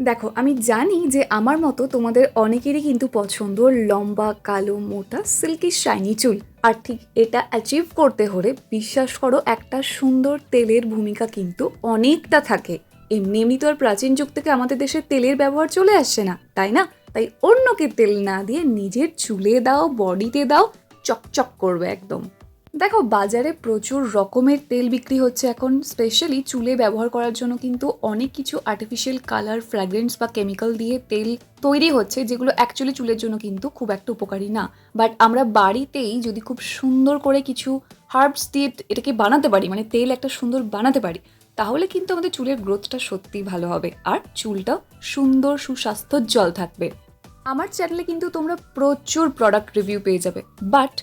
দেখো, আমি জানি যে আমার মতো তোমাদের অনেকেরই কিন্তু পছন্দ লম্বা, কালো, মোটা, সিল্কি, শাইনি চুল। আর ঠিক এটা অ্যাচিভ করতে হলে বিশ্বাস করো একটা সুন্দর তেলের ভূমিকা কিন্তু অনেকটা থাকে। এমনি এমনি তো আর প্রাচীন যুগ থেকে আমাদের দেশে তেলের ব্যবহার চলে আসছে না, তাই না? তাই অন্যকে তেল না দিয়ে নিজের চুলে দাও, বডিতে দাও, চকচক করবে একদম। দেখো, বাজারে প্রচুর রকমের তেল বিক্রি হচ্ছে এখন। স্পেশালি চুলে ব্যবহার করার জন্য কিন্তু অনেক কিছু আর্টিফিশিয়াল কালার, ফ্র্যাগ্রেন্স বা কেমিক্যাল দিয়ে তেল তৈরি হচ্ছে, যেগুলো অ্যাকচুয়ালি চুলের জন্য কিন্তু খুব একটা উপকারী না। বাট আমরা বাড়িতেই যদি খুব সুন্দর করে কিছু হার্বস দিয়ে এটাকে বানাতে পারি, মানে তেল একটা সুন্দর বানাতে পারি, তাহলে কিন্তু আমাদের চুলের গ্রোথটা সত্যিই ভালো হবে আর চুলটাও সুন্দর সুস্বাস্থ্যোজ্জ্বল থাকবে। আমার চ্যানেলে কিন্তু তোমরা প্রচুর প্রোডাক্ট রিভিউ পেয়ে যাবে, বাট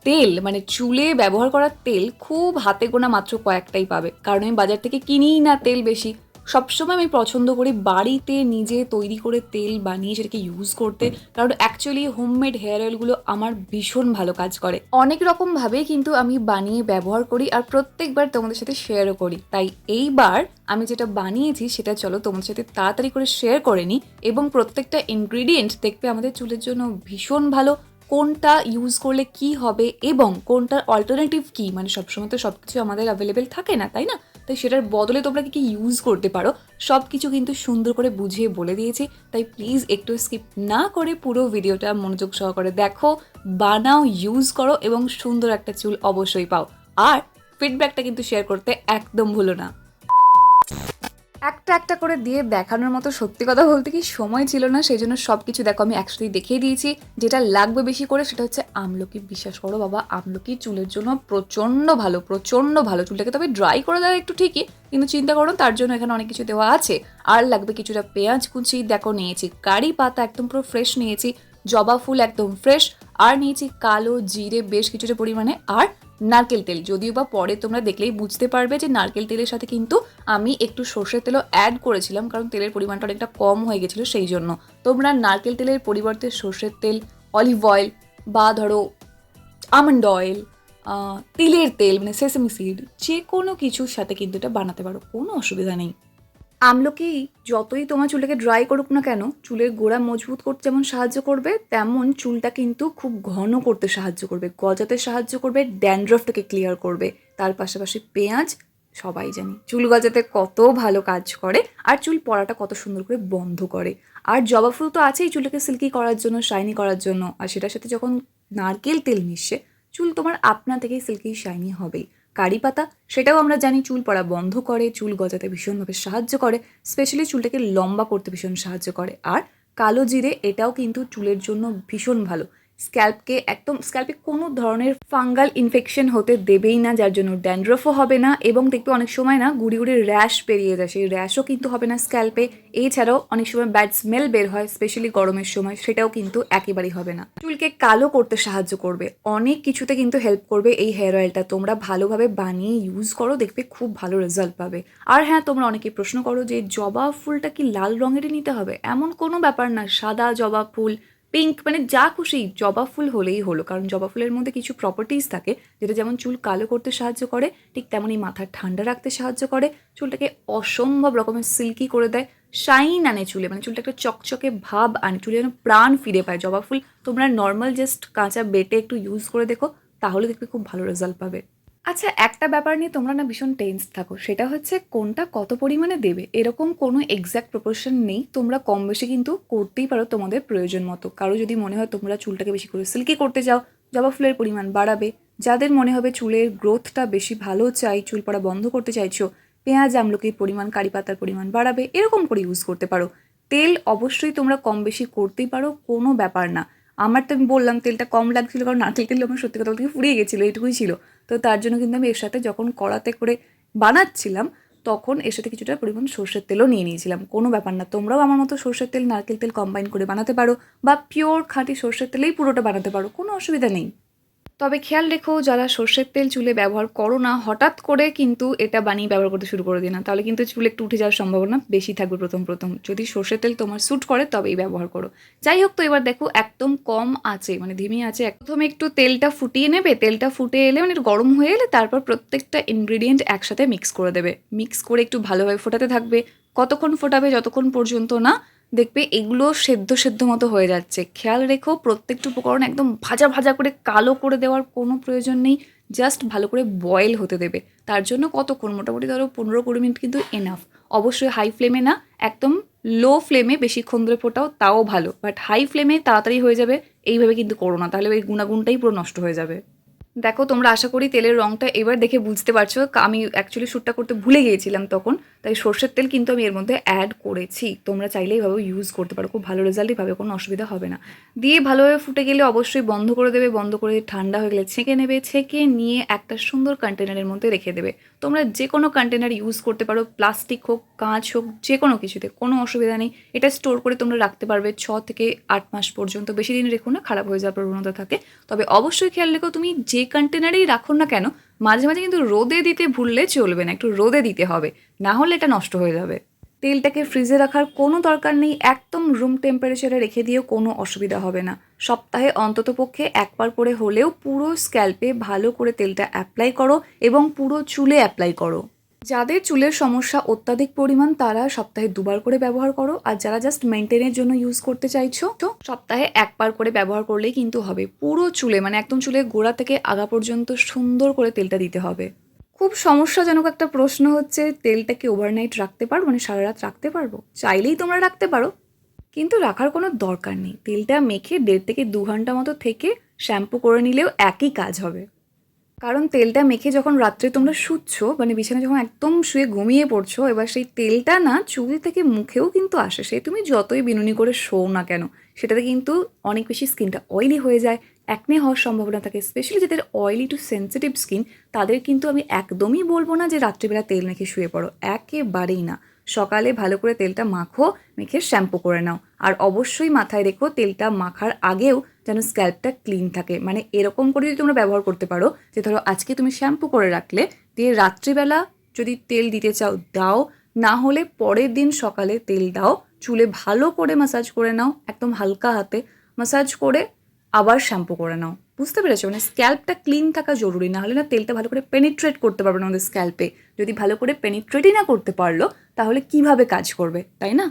তেল মানে চুলে ব্যবহার করার তেল খুব হাতে গোনা মাত্র কয়েকটাই পাবে, কারণ আমি বাজার থেকে কিনিই না তেল বেশি। সবসময় আমি পছন্দ করি বাড়িতে নিজে তৈরি করে তেল বানিয়ে সেটাকে ইউজ করতে, কারণ অ্যাকচুয়ালি হোমমেড হেয়ার অয়েলগুলো আমার ভীষণ ভালো কাজ করে। অনেক রকমভাবেই কিন্তু আমি বানিয়ে ব্যবহার করি আর প্রত্যেকবার তোমাদের সাথে শেয়ারও করি। তাই এইবার আমি যেটা বানিয়েছি সেটা চলো তোমাদের সাথে তাড়াতাড়ি করে শেয়ার করে নিই, এবং প্রত্যেকটা ইনগ্রিডিয়েন্ট দেখবে আমাদের চুলের জন্য ভীষণ ভালো। কোনটা ইউজ করলে কি হবে এবং কোনটার অল্টারনেটিভ কি, মানে সবসময় তো সব কিছু আমাদের অ্যাভেলেবেল থাকে না, তাই না? তাই সেটার বদলে তোমরা কি কি ইউজ করতে পারো সব কিছু কিন্তু সুন্দর করে বুঝিয়ে বলে দিয়েছি। তাই প্লিজ একটু স্কিপ না করে পুরো ভিডিওটা মনোযোগ সহকারে দেখো, বানাও, ইউজ করো এবং সুন্দর একটা চুল অবশ্যই পাও। আর ফিডব্যাকটা কিন্তু শেয়ার করতে একদম ভুলো না। একটা একটা করে দিয়ে দেখানোর মতো সত্যি কথা বলতে কি সময় ছিল না, সেই জন্য সব কিছু দেখো আমি একসাথেই দেখিয়ে দিয়েছি। যেটা লাগবে বেশি করে সেটা হচ্ছে আমলকি। বিশ্বাস করো বাবা, আমলকি চুলের জন্য প্রচণ্ড ভালো, প্রচণ্ড ভালো। চুলটাকে তবে ড্রাই করে দেওয়া একটু ঠিকই, কিন্তু চিন্তা করো তার জন্য এখানে অনেক কিছু দেওয়া আছে। আর লাগবে কিছুটা পেঁয়াজ কুচি, দেখো নিয়েছি কারি পাতা একদম পুরো ফ্রেশ নিয়েছি, জবা ফুল একদম ফ্রেশ, আর নিয়েছি কালো জিরে বেশ কিছুটা পরিমাণে, আর নারকেল তেল। যদিও বা পরে তোমরা দেখলেই বুঝতে পারবে যে নারকেল তেলের সাথে কিন্তু আমি একটু সর্ষের তেলও অ্যাড করেছিলাম, কারণ তেলের পরিমাণটা অনেকটা কম হয়ে গেছিলো, সেই জন্য। তোমরা নারকেল তেলের পরিবর্তে সর্ষের তেল, অলিভ অয়েল বা ধরো আমন্ড অয়েল, তিলের তেল মানে সেসামি সিড, যে কোনো কিছুর সাথে কিন্তু এটা বানাতে পারো, কোনো অসুবিধা নেই। আমলকি যতই তোমার চুলটাকে ড্রাই করুক না কেন, চুলের গোড়া মজবুত করতে যেমন সাহায্য করবে, তেমন চুলটা কিন্তু খুব ঘন করতে সাহায্য করবে, গজাতে সাহায্য করবে, ড্যান্ড্রফটাকে ক্লিয়ার করবে। তার পাশাপাশি পেঁয়াজ সবাই জানি চুল গজাতে কত ভালো কাজ করে, আর চুল পড়াটা কত সুন্দর করে বন্ধ করে। আর জবা ফুল তো আছেই চুলটাকে সিল্কি করার জন্য, শাইনি করার জন্য, আর সেটার সাথে যখন নারকেল তেল মিশে, চুল তোমার আপনা থেকেই সিল্কি শাইনি হবেই। কারি পাতা, সেটাও আমরা জানি চুল পড়া বন্ধ করে, চুল গজাতে ভীষণভাবে সাহায্য করে, স্পেশালি চুলটাকে লম্বা করতে ভীষণ সাহায্য করে। আর কালো জিরে, এটাও কিন্তু চুলের জন্য ভীষণ ভালো। স্ক্যাল্পে কোনো ধরনের ফাঙ্গাল ইনফেকশন হতে দেবেই না, যার জন্য ড্যান্ড্রফও হবে না, এবং দেখবে অনেক সময় না গুড়ি গুড়ি র্যাশ বেরিয়ে যায়, সেই র্যাশও কিন্তু হবে না স্ক্যাল্পে। এছাড়াও অনেক সময় ব্যাড স্মেল বের হয়, স্পেশালি গরমের সময়, সেটাও কিন্তু একেবারেই হবে না। চুলকে কালো করতে সাহায্য করবে, অনেক কিছুতে কিন্তু হেল্প করবে এই হেয়ার অয়েলটা। তোমরা ভালোভাবে বানিয়ে ইউজ করো, দেখবে খুব ভালো রেজাল্ট পাবে। আর হ্যাঁ, তোমরা অনেকে প্রশ্ন করো যে জবা ফুলটা কি লাল রঙেরই নিতে হবে? এমন কোনো ব্যাপার না, সাদা জবা ফুল, পিঙ্ক, মানে যা খুশি জবা ফুল হলেই হলো, কারণ জবা ফুলের মধ্যে কিছু প্রপার্টিজ থাকে যেটা যেমন চুল কালো করতে সাহায্য করে, ঠিক তেমনই মাথা ঠান্ডা রাখতে সাহায্য করে, চুলটাকে অসম্ভব রকমের সিল্কি করে দেয়, শাইন আনে চুলে, মানে চুলটা একটা চকচকে ভাব আনে, চুলে যেন প্রাণ ফিরে পায় জবা ফুল। তোমরা নর্মাল জাস্ট কাঁচা বেটে একটু ইউজ করে দেখো, তাহলে দেখবে খুব ভালো রেজাল্ট পাবে। আচ্ছা, একটা ব্যাপার নিয়ে তোমরা না ভীষণ টেন্স থাকো, সেটা হচ্ছে কোনটা কত পরিমাণে দেবে। এরকম কোনো এক্স্যাক্ট প্রপোর্শন নেই, তোমরা কম বেশি কিন্তু করতেই পারো তোমাদের প্রয়োজন মতো। কারো যদি মনে হয় তোমরা চুলটাকে বেশি করে সিল্কি করতে চাও, জবা ফুলের পরিমাণ বাড়াবে। যাদের মনে হবে চুলের গ্রোথটা বেশি ভালো চাই, চুল পড়া বন্ধ করতে চাইছো, পেঁয়াজ আমলকির পরিমাণ, কারি পাতার পরিমাণ বাড়াবে, এরকম করে ইউজ করতে পারো। তেল অবশ্যই তোমরা কম বেশি করতেই পারো, কোনো ব্যাপার না। আমার তো আমি বললাম তেলটা কম লাগছিল, কারণ নারকেল তেল আমার সত্যি কথা বলতে ফুরিয়ে গেছিলো, এটুকুই ছিল। তো তার জন্য কিন্তু আমি এর সাথে যখন কড়াতে করে বানাচ্ছিলাম, তখন এর সাথে কিছুটা পরিমাণ সর্ষের তেলও নিয়ে নিয়েছিলাম। কোনো ব্যাপার না, তোমরাও আমার মতো সর্ষের তেল, নারকেল তেল কম্বাইন করে বানাতে পারো, বা পিওর খাঁটি সর্ষের তেলেই পুরোটা বানাতে পারো, কোনো অসুবিধা নেই। তবে খেয়াল রেখো যারা সর্ষের তেল চুলে ব্যবহার করো না, হঠাৎ করে কিন্তু এটা বানিয়ে ব্যবহার করতে শুরু করে দিও না, তাহলে কিন্তু চুল একটু উঠে যাওয়ার সম্ভাবনা বেশি থাকবে প্রথম। যদি সর্ষের তেল তোমার স্যুট করে তবেই ব্যবহার করো। যাই হোক, তো এবার দেখো একদম কম আছে, মানে ধিমি আছে, প্রথমে একটু তেলটা ফুটিয়ে নেবে। তেলটা ফুটে এলে মানে একটু গরম হয়ে এলে তারপর প্রত্যেকটা ইনগ্রিডিয়েন্ট একসাথে মিক্স করে দেবে। মিক্স করে একটু ভালোভাবে ফোটাতে থাকবে। কতক্ষণ ফোটাবে? যতক্ষণ পর্যন্ত না দেখবে এগুলো সেদ্ধ মতো হয়ে যাচ্ছে। খেয়াল রেখো প্রত্যেকটা উপকরণ একদম ভাজা করে কালো করে দেওয়ার কোনো প্রয়োজন নেই, জাস্ট ভালো করে বয়েল হতে দেবে। তার জন্য কতক্ষণ? মোটামুটি ধরো 15-20 মিনিট কিন্তু এনাফ। অবশ্যই হাই ফ্লেমে না, একদম লো ফ্লেমে বেশিক্ষণ ধরে ফোটাও তাও ভালো, বাট হাই ফ্লেমে তাড়াতাড়ি হয়ে যাবে এইভাবে কিন্তু করো না, তাহলে ওই গুণাগুণটাই পুরো নষ্ট হয়ে যাবে। দেখো তোমরা আশা করি তেলের রঙটা এবার দেখে বুঝতে পারছো। আমি অ্যাকচুয়ালি শ্যুটটা করতে ভুলে গিয়েছিলাম তখন, তাই সর্ষের তেল কিন্তু আমি এর মধ্যে অ্যাড করেছি। তোমরা চাইলে এইভাবে ইউজ করতে পারো, খুব ভালো রেজাল্টই পাবে, কোনো অসুবিধা হবে না। দিয়ে ভালোভাবে ফুটে গেলে অবশ্যই বন্ধ করে দেবে। বন্ধ করে ঠান্ডা হয়ে গেলে ছেঁকে নেবে। ছেঁকে নিয়ে একটা সুন্দর কন্টেনারের মধ্যে রেখে দেবে। তোমরা যে কোনো কন্টেনার ইউজ করতে পারো, প্লাস্টিক হোক, কাঁচ হোক, যে কোনো কিছুতে কোনো অসুবিধা নেই। এটা স্টোর করে তোমরা রাখতে পারবে 6 থেকে 8 মাস পর্যন্ত। বেশি দিন রেখো না, খারাপ হয়ে যাওয়ার প্রবণতা থাকে। তবে অবশ্যই খেয়াল রেখো তুমি যে কন্টেনারেই রাখো না কেন, মাঝে মাঝে কিন্তু রোদে দিতে ভুললে চলবে না, একটু রোদে দিতে হবে, না হলে এটা নষ্ট হয়ে যাবে। তেলটাকে ফ্রিজে রাখার কোনো দরকার নেই, একদম রুম টেম্পারেচারে রেখে দিয়েও কোনো অসুবিধা হবে না। সপ্তাহে অন্ততপক্ষে একবার করে হলেও পুরো স্ক্যাল্পে ভালো করে তেলটা অ্যাপ্লাই করো এবং পুরো চুলে অ্যাপ্লাই করো। যাদের চুলের সমস্যা অত্যাধিক পরিমাণ তারা সপ্তাহে 2বার করে ব্যবহার করো, আর যারা জাস্ট মেনটেনের জন্য ইউজ করতে চাইছো তো সপ্তাহে 1বার করে ব্যবহার করলেই কিন্তু হবে। পুরো চুলে মানে একদম চুলের গোড়া থেকে আগা পর্যন্ত সুন্দর করে তেলটা দিতে হবে। খুব সমস্যাজনক একটা প্রশ্ন হচ্ছে, তেলটাকে ওভারনাইট রাখতে পারবো, মানে সারা রাত রাখতে পারবো? চাইলেই তোমরা রাখতে পারো, কিন্তু রাখার কোনো দরকার নেই। তেলটা মেখে 1.5 থেকে 2 ঘন্টা মতো থেকে শ্যাম্পু করে নিলেও একই কাজ হবে। কারণ তেলটা মেখে যখন রাত্রে তোমরা শুচ্ছো, মানে বিছানায় যখন একদম শুয়ে ঘুমিয়ে পড়ছো, এবার সেই তেলটা না চুল থেকে মুখেও কিন্তু আসে। সে তুমি যতই বিনুনি করে শোও না কেন, সেটাতে কিন্তু অনেক বেশি স্কিনটা অয়েলি হয়ে যায়, অ্যাকনে হওয়ার সম্ভাবনা থাকে। স্পেশালি যাদের অয়েলি টু সেন্সিটিভ স্কিন, তাদের কিন্তু আমি একদমই বলবো না যে রাত্রিবেলা তেল মেখে শুয়ে পড়ো, একেবারেই না। সকালে ভালো করে তেলটা মাখো, মেখে শ্যাম্পু করে নাও। আর অবশ্যই মাথায় রেখো তেলটা মাখার আগেও যেন স্ক্যাল্পটা ক্লিন থাকে। মানে এরকম করে যদি তোমরা ব্যবহার করতে পারো যে ধরো আজকে তুমি শ্যাম্পু করে রাখলে, দিয়ে রাত্রিবেলা যদি তেল দিতে চাও দাও, না হলে পরের দিন সকালে তেল দাও, চুলে ভালো করে ম্যাসাজ করে নাও, একদম হালকা হাতে ম্যাসাজ করে আবার শ্যাম্পু করে নাও। বুঝতে পেরেছো? মানে স্ক্যাল্পটা ক্লিন থাকা জরুরি, না হলে না তেলটা ভালো করে পেনিট্রেট করতে পারবে না আমাদের স্ক্যাল্পে। যদি ভালো করে পেনিট্রেটই না করতে পারলো তাহলে কিভাবে কাজ করবে, তাই না?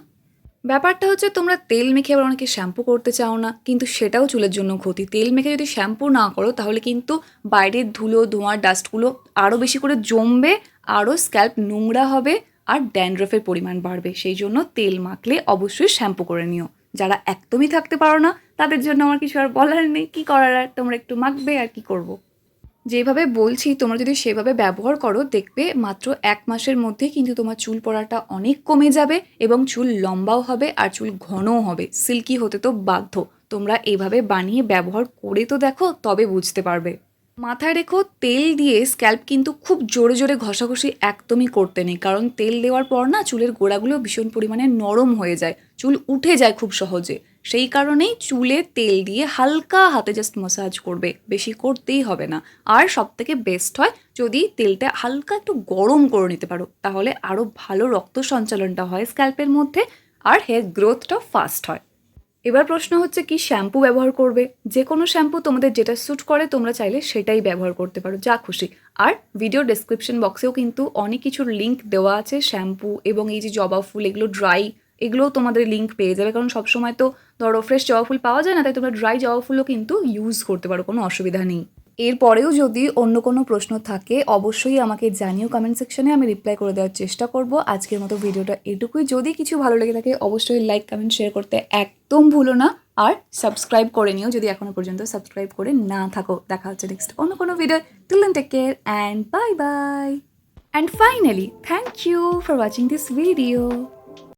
ব্যাপারটা হচ্ছে তোমরা তেল মেখে আবার অনেকে শ্যাম্পু করতে চাও না, কিন্তু সেটাও চুলের জন্য ক্ষতি। তেল মেখে যদি শ্যাম্পু না করো তাহলে কিন্তু বাইরের ধুলো, ধোঁয়ার ডাস্টগুলো আরও বেশি করে জমবে, আরও স্ক্যাল্প নোংরা হবে, আর ড্যান্ড্রফের পরিমাণ বাড়বে। সেই জন্য তেল মাখলে অবশ্যই শ্যাম্পু করে নিও। যারা একদমই থাকতে পারো না তাদের জন্য আমার কিছু আর বলার নেই, কী করার আর, তোমরা একটু মাখবে আর কি করবো। যেভাবে বলছি তোমরা যদি সেভাবে ব্যবহার করো, দেখবে মাত্র 1 মাসের মধ্যে কিন্তু তোমার চুল পড়াটা অনেক কমে যাবে এবং চুল লম্বাও হবে আর চুল ঘনও হবে। সিল্কি হতে তো বাধ্য। তোমরা এইভাবে বানিয়ে ব্যবহার করে তো দেখো, তবে বুঝতে পারবে। মাথায় রেখো তেল দিয়ে স্ক্যাল্প কিন্তু খুব জোরে জোরে ঘষাঘষি একদমই করতে নেই, কারণ তেল দেওয়ার পর না চুলের গোড়াগুলো ভীষণ পরিমাণে নরম হয়ে যায়, চুল উঠে যায় খুব সহজে। সেই কারণেই চুলে তেল দিয়ে হালকা হাতে জাস্ট ম্যাসাজ করবে, বেশি করতেই হবে না। আর সবথেকে বেস্ট হয় যদি তেলটা হালকা একটু গরম করে নিতে পারো, তাহলে আরও ভালো রক্ত সঞ্চালনটা হয় স্ক্যাল্পের মধ্যে আর হেয়ার গ্রোথটাও ফাস্ট হয়। এবার প্রশ্ন হচ্ছে কি শ্যাম্পু ব্যবহার করবে? যে কোনো শ্যাম্পু তোমাদের যেটা স্যুট করে তোমরা চাইলে সেটাই ব্যবহার করতে পারো, যা খুশি। আর ভিডিও ডেসক্রিপশন বক্সেও কিন্তু অনেক কিছুর লিঙ্ক দেওয়া আছে, শ্যাম্পু এবং এই যে জবা ফুল, এগুলো ড্রাই, এগুলোও তোমাদের লিঙ্ক পেয়ে যাবে। কারণ সবসময় তো ধরো ফ্রেশ জবা ফুল পাওয়া যায় না, তাই তোমরা ড্রাই জবা ফুলও কিন্তু ইউজ করতে পারো, কোনো অসুবিধা নেই। এরপরেও যদি অন্য কোনো প্রশ্ন থাকে অবশ্যই আমাকে জানিও কমেন্ট সেকশনে, আমি রিপ্লাই করে দেওয়ার চেষ্টা করব। আজকের মতো ভিডিওটা এটুকুই। যদি কিছু ভালো লেগে থাকে অবশ্যই লাইক, কমেন্ট, শেয়ার করতে একদম ভুলো না। আর সাবস্ক্রাইব করে নিও যদি এখনো পর্যন্ত সাবস্ক্রাইব করে না থাকো। দেখা হচ্ছে নেক্সট অন্য কোনো video. Till then take care and bye bye. And finally thank you for watching this video.